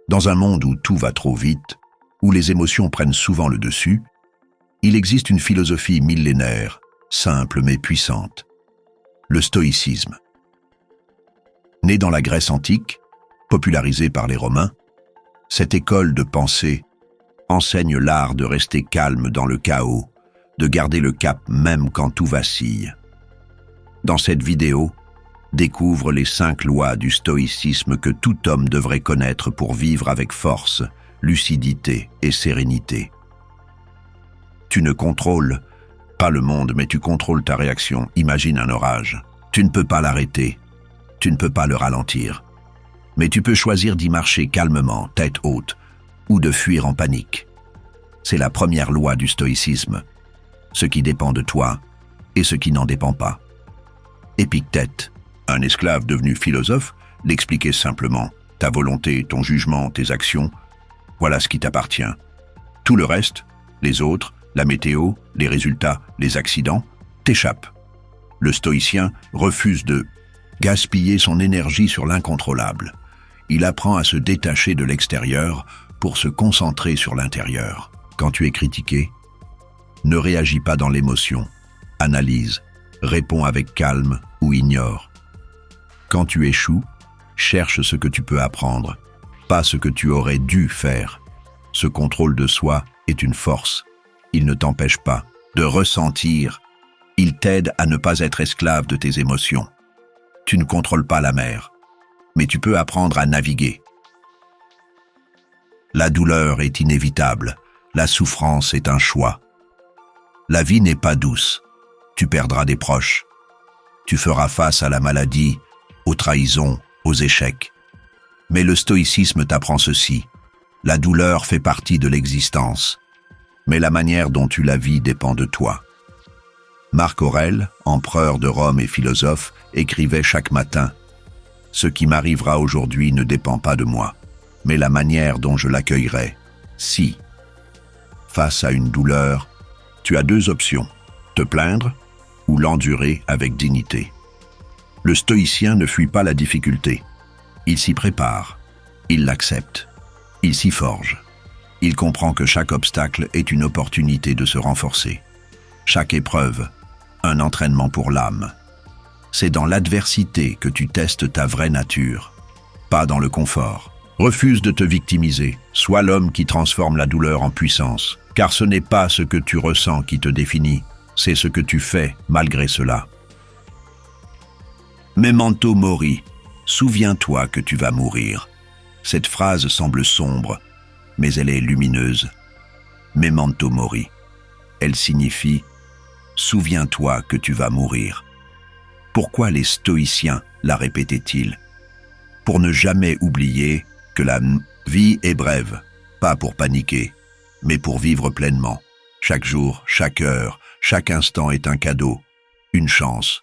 Dans un monde où tout va trop vite, où les émotions prennent souvent le dessus, il existe une philosophie millénaire, simple mais puissante, le stoïcisme. Né dans la Grèce antique, popularisée par les Romains, cette école de pensée enseigne l'art de rester calme dans le chaos, de garder le cap même quand tout vacille. Dans cette vidéo, découvre les 5 lois du stoïcisme que tout homme devrait connaître pour vivre avec force, lucidité et sérénité. Tu ne contrôles pas le monde, mais tu contrôles ta réaction. Imagine un orage. Tu ne peux pas l'arrêter. Tu ne peux pas le ralentir. Mais tu peux choisir d'y marcher calmement, tête haute, ou de fuir en panique. C'est la première loi du stoïcisme. Ce qui dépend de toi et ce qui n'en dépend pas. Épictète, un esclave devenu philosophe, l'expliquait simplement. Ta volonté, ton jugement, tes actions, voilà ce qui t'appartient. Tout le reste, les autres, la météo, les résultats, les accidents, t'échappent. Le stoïcien refuse de gaspiller son énergie sur l'incontrôlable. Il apprend à se détacher de l'extérieur pour se concentrer sur l'intérieur. Quand tu es critiqué, ne réagis pas dans l'émotion, analyse, réponds avec calme ou ignore. Quand tu échoues, cherche ce que tu peux apprendre, pas ce que tu aurais dû faire. Ce contrôle de soi est une force. Il ne t'empêche pas de ressentir. Il t'aide à ne pas être esclave de tes émotions. Tu ne contrôles pas la mer, mais tu peux apprendre à naviguer. La douleur est inévitable. La souffrance est un choix. La vie n'est pas douce. Tu perdras des proches. Tu feras face à la maladie, aux trahisons, aux échecs. Mais le stoïcisme t'apprend ceci. La douleur fait partie de l'existence. Mais la manière dont tu la vis dépend de toi. Marc Aurèle, empereur de Rome et philosophe, écrivait chaque matin « Ce qui m'arrivera aujourd'hui ne dépend pas de moi, mais la manière dont je l'accueillerai. Si, face à une douleur, tu as 2 options, te plaindre ou l'endurer avec dignité. » Le stoïcien ne fuit pas la difficulté. Il s'y prépare, il l'accepte, il s'y forge. Il comprend que chaque obstacle est une opportunité de se renforcer. Chaque épreuve, un entraînement pour l'âme. C'est dans l'adversité que tu testes ta vraie nature, pas dans le confort. Refuse de te victimiser, sois l'homme qui transforme la douleur en puissance, car ce n'est pas ce que tu ressens qui te définit, c'est ce que tu fais malgré cela. Memento mori, souviens-toi que tu vas mourir. Cette phrase semble sombre, mais elle est lumineuse. Memento mori, elle signifie « Souviens-toi que tu vas mourir ». Pourquoi les stoïciens la répétaient-ils? Pour ne jamais oublier que la vie est brève, pas pour paniquer, mais pour vivre pleinement. Chaque jour, chaque heure, chaque instant est un cadeau, une chance,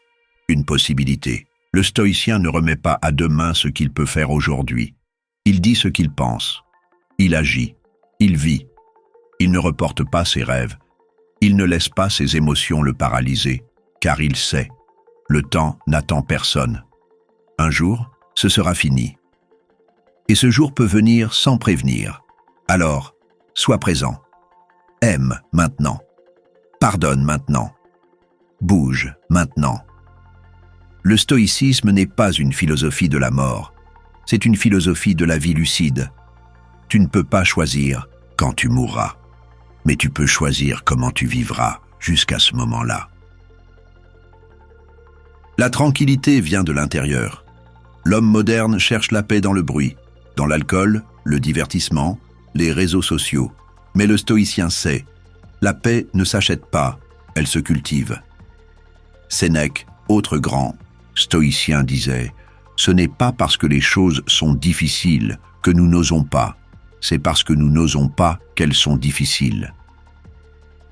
une possibilité. Le stoïcien ne remet pas à demain ce qu'il peut faire aujourd'hui. Il dit ce qu'il pense. Il agit. Il vit. Il ne reporte pas ses rêves. Il ne laisse pas ses émotions le paralyser, car il sait. Le temps n'attend personne. Un jour, ce sera fini. Et ce jour peut venir sans prévenir. Alors, sois présent. Aime maintenant. Pardonne maintenant. Bouge maintenant. Le stoïcisme n'est pas une philosophie de la mort. C'est une philosophie de la vie lucide. Tu ne peux pas choisir quand tu mourras, mais tu peux choisir comment tu vivras jusqu'à ce moment-là. La tranquillité vient de l'intérieur. L'homme moderne cherche la paix dans le bruit, dans l'alcool, le divertissement, les réseaux sociaux. Mais le stoïcien sait, la paix ne s'achète pas, elle se cultive. Sénèque, autre grand stoïcien, disait « Ce n'est pas parce que les choses sont difficiles que nous n'osons pas, c'est parce que nous n'osons pas qu'elles sont difficiles. »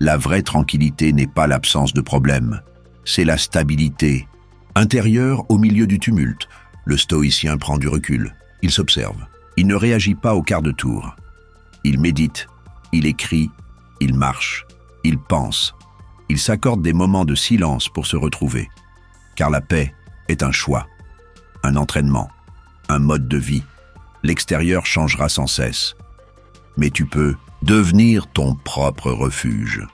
La vraie tranquillité n'est pas l'absence de problème, c'est la stabilité. Intérieure au milieu du tumulte, le stoïcien prend du recul, il s'observe. Il ne réagit pas au quart de tour. Il médite, il écrit, il marche, il pense. Il s'accorde des moments de silence pour se retrouver. Car la paix est un choix, un entraînement, un mode de vie. L'extérieur changera sans cesse, mais tu peux devenir ton propre refuge.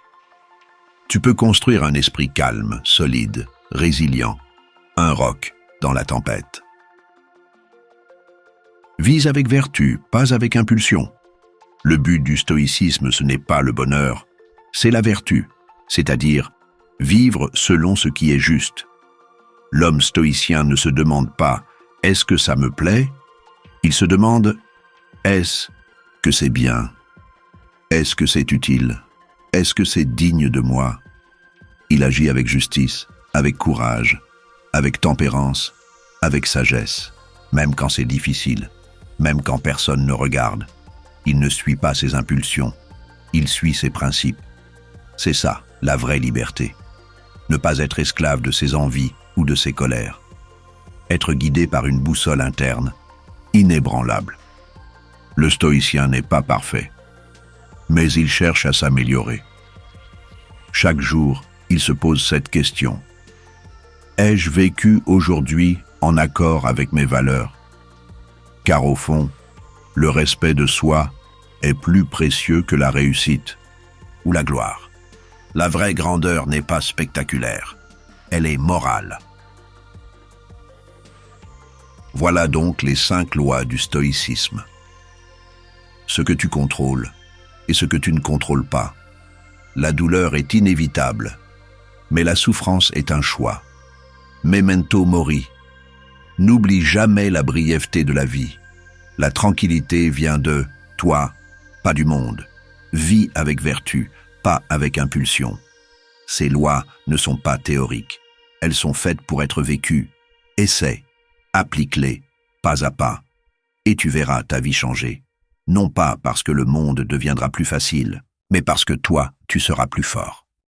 Tu peux construire un esprit calme, solide, résilient, un roc dans la tempête. Vise avec vertu, pas avec impulsion. Le but du stoïcisme, ce n'est pas le bonheur, c'est la vertu, c'est-à-dire vivre selon ce qui est juste. L'homme stoïcien ne se demande pas « est-ce que ça me plaît ?» Il se demande « est-ce que c'est bien ? Est-ce que c'est utile ? Est-ce que c'est digne de moi ?» Il agit avec justice, avec courage, avec tempérance, avec sagesse, même quand c'est difficile, même quand personne ne regarde. Il ne suit pas ses impulsions, il suit ses principes. C'est ça, la vraie liberté. Ne pas être esclave de ses envies ou de ses colères. Être guidé par une boussole interne, inébranlable. Le stoïcien n'est pas parfait, mais il cherche à s'améliorer. Chaque jour, il se pose cette question. Ai-je vécu aujourd'hui en accord avec mes valeurs ? Car au fond, le respect de soi est plus précieux que la réussite ou la gloire. La vraie grandeur n'est pas spectaculaire, elle est morale. Voilà donc les 5 lois du stoïcisme. Ce que tu contrôles et ce que tu ne contrôles pas. La douleur est inévitable, mais la souffrance est un choix. Memento mori. N'oublie jamais la brièveté de la vie. La tranquillité vient de toi, pas du monde. Vis avec vertu, pas avec impulsion. Ces lois ne sont pas théoriques. Elles sont faites pour être vécues. Essaie, applique-les, pas à pas, et tu verras ta vie changer. Non pas parce que le monde deviendra plus facile, mais parce que toi, tu seras plus fort.